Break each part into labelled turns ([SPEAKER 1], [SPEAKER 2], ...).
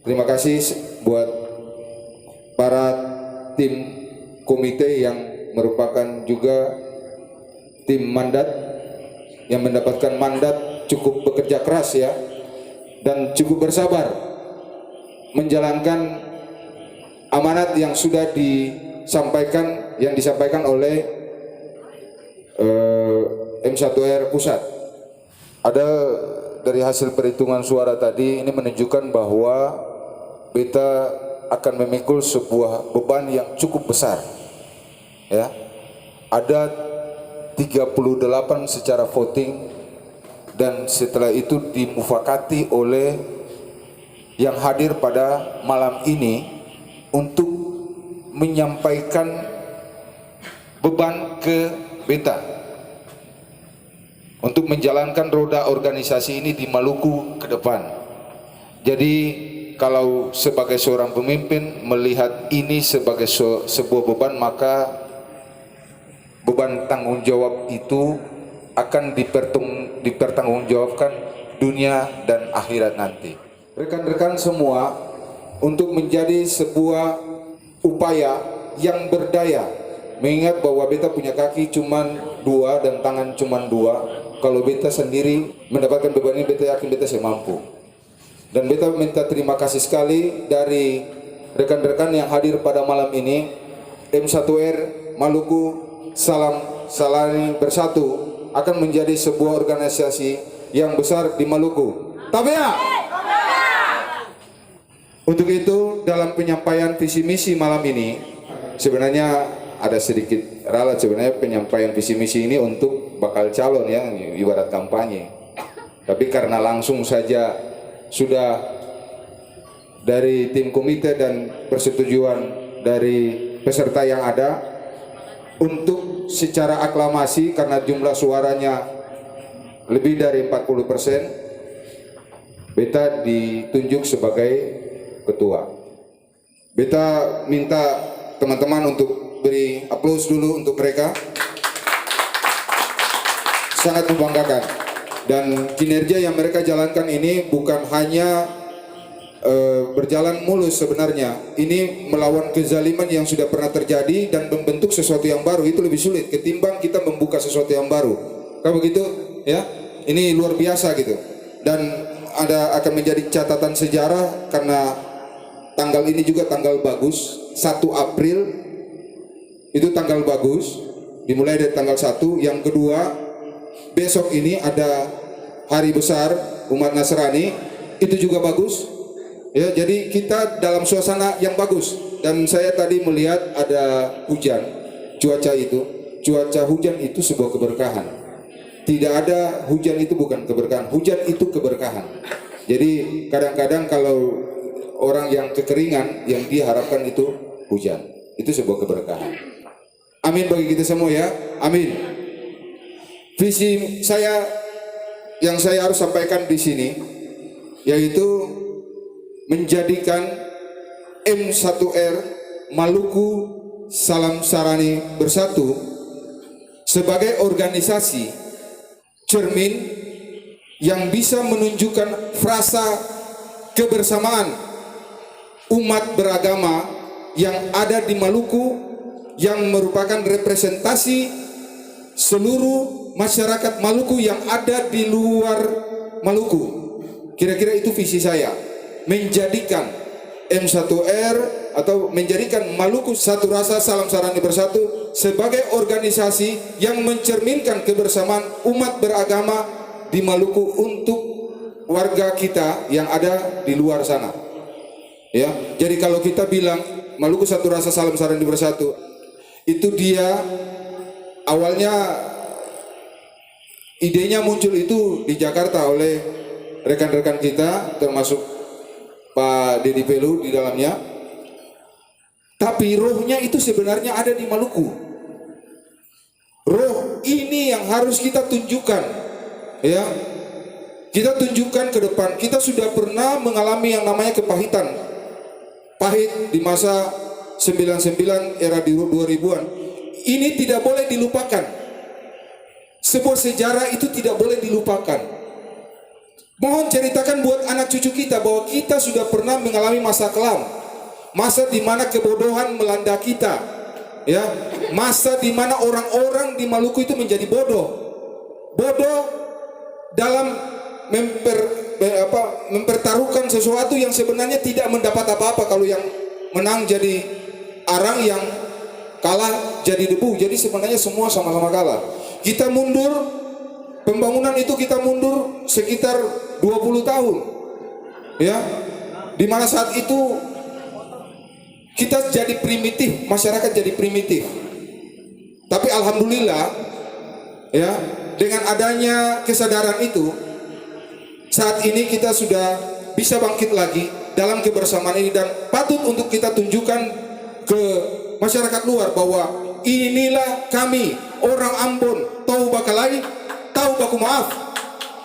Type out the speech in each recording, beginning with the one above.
[SPEAKER 1] Terima kasih buat para tim komite yang merupakan juga tim mandat yang mendapatkan mandat cukup bekerja keras ya dan cukup bersabar menjalankan amanat yang sudah disampaikan oleh M1R Pusat. Ada dari hasil perhitungan suara tadi ini menunjukkan bahwa beta akan memikul sebuah beban yang cukup besar. Ya. Ada 38 secara voting dan setelah itu dimufakati oleh yang hadir pada malam ini untuk menyampaikan beban ke beta untuk menjalankan roda organisasi ini di Maluku ke depan. Jadi kalau sebagai seorang pemimpin melihat ini sebagai sebuah beban, maka beban tanggung jawab itu akan dipertanggungjawabkan dunia dan akhirat nanti. Rekan-rekan semua, untuk menjadi sebuah upaya yang berdaya, mengingat bahwa beta punya kaki cuman 2 dan tangan cuman 2. Kalau beta sendiri mendapatkan beban ini, beta yakin beta semampu. Dan beta minta terima kasih sekali dari rekan-rekan yang hadir pada malam ini. M1R Maluku Salam Sarani Bersatu akan menjadi sebuah organisasi yang besar di Maluku. Tabea! Untuk itu dalam penyampaian visi misi malam ini sebenarnya ada sedikit ralat sebenarnya penyampaian visi misi ini untuk bakal calon ya, ibarat kampanye. Tapi karena langsung saja sudah dari tim komite dan persetujuan dari peserta yang ada untuk secara aklamasi karena jumlah suaranya lebih dari 40%, beta ditunjuk sebagai ketua. Beta minta teman-teman untuk beri aplaus dulu untuk mereka. Sangat membanggakan, dan kinerja yang mereka jalankan ini bukan hanya berjalan mulus sebenarnya. Ini melawan kezaliman yang sudah pernah terjadi dan membentuk sesuatu yang baru itu lebih sulit ketimbang kita membuka sesuatu yang baru. Kalau begitu ya, ini luar biasa gitu. Dan akan menjadi catatan sejarah karena tanggal ini juga tanggal bagus, 1 April itu tanggal bagus, dimulai dari tanggal 1. Yang kedua, besok ini ada hari besar umat Nasrani, itu juga bagus ya. Jadi kita dalam suasana yang bagus. Dan saya tadi melihat ada hujan, cuaca hujan itu sebuah keberkahan. Tidak ada hujan itu bukan keberkahan, hujan itu keberkahan. Jadi kadang-kadang kalau orang yang kekeringan yang diharapkan itu hujan, itu sebuah keberkahan. Amin bagi kita semua ya, amin. Visi saya yang saya harus sampaikan di sini yaitu menjadikan M1R Maluku Salam Sarani Bersatu sebagai organisasi cermin yang bisa menunjukkan frasa kebersamaan umat beragama yang ada di Maluku, yang merupakan representasi seluruh masyarakat Maluku yang ada di luar Maluku. Kira-kira itu visi saya, menjadikan M1R atau menjadikan Maluku Satu Rasa Salam Sarani Bersatu sebagai organisasi yang mencerminkan kebersamaan umat beragama di Maluku untuk warga kita yang ada di luar sana. Ya, jadi kalau kita bilang Maluku Satu Rasa Salam Sarani Bersatu, itu dia awalnya idenya muncul itu di Jakarta oleh rekan-rekan kita, termasuk Pak Dedi Pelu di dalamnya. Tapi rohnya itu sebenarnya ada di Maluku. Roh ini yang harus kita tunjukkan, ya. Kita tunjukkan ke depan. Kita sudah pernah mengalami yang namanya kepahitan, pahit di masa 99 era di 2000-an. Ini tidak boleh dilupakan. Sebuah sejarah itu tidak boleh dilupakan. Mohon ceritakan buat anak cucu kita bahwa kita sudah pernah mengalami masa kelam, masa di mana kebodohan melanda kita, ya, masa di mana orang-orang di Maluku itu menjadi bodoh dalam mempertaruhkan sesuatu yang sebenarnya tidak mendapat apa-apa. Kalau yang menang jadi arang, yang kalah jadi debu. Jadi sebenarnya semua sama-sama kalah. Kita mundur, pembangunan itu kita mundur sekitar 20 tahun, ya, dimana saat itu kita jadi primitif, masyarakat jadi primitif. Tapi alhamdulillah, ya, dengan adanya kesadaran itu, saat ini kita sudah bisa bangkit lagi dalam kebersamaan ini, dan patut untuk kita tunjukkan ke masyarakat luar bahwa inilah kami orang Ambon, tahu bakalai, tahu baku maaf.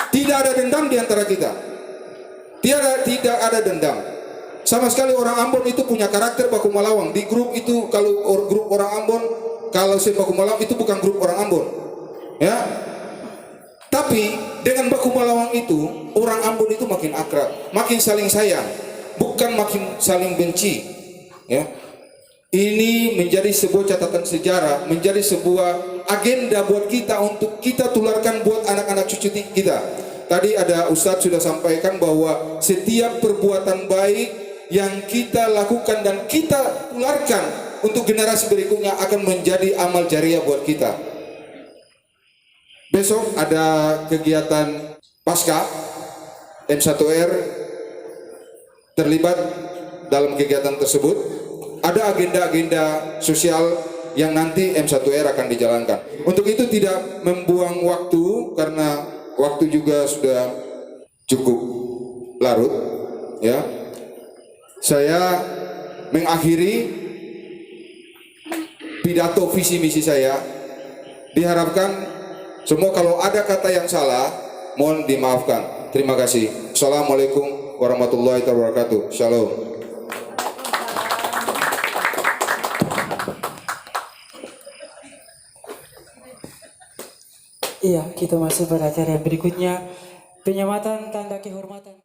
[SPEAKER 1] Tidak ada dendam di antara kita. Tidak ada dendam. Sama sekali orang Ambon itu punya karakter baku Malawang. Di grup itu, kalau grup orang Ambon, kalau saya baku Malawang itu bukan grup orang Ambon. Ya. Tapi dengan baku Malawang itu, orang Ambon itu makin akrab, makin saling sayang, bukan makin saling benci. Ya. Ini menjadi sebuah catatan sejarah, menjadi sebuah agenda buat kita untuk kita tularkan buat anak-anak cucu kita. Tadi ada Ustadz sudah sampaikan bahwa setiap perbuatan baik yang kita lakukan dan kita tularkan untuk generasi berikutnya akan menjadi amal jariah buat kita. Besok ada kegiatan Pasca, M1R terlibat dalam kegiatan tersebut. Ada agenda-agenda sosial yang nanti M1R akan dijalankan. Untuk itu tidak membuang waktu, karena waktu juga sudah cukup larut, ya. Saya mengakhiri pidato visi misi saya. Diharapkan semua kalau ada kata yang salah mohon dimaafkan. Terima kasih. Assalamualaikum warahmatullahi wabarakatuh. Shalom.
[SPEAKER 2] Iya, kita masuk pada acara yang berikutnya, penyematan tanda kehormatan.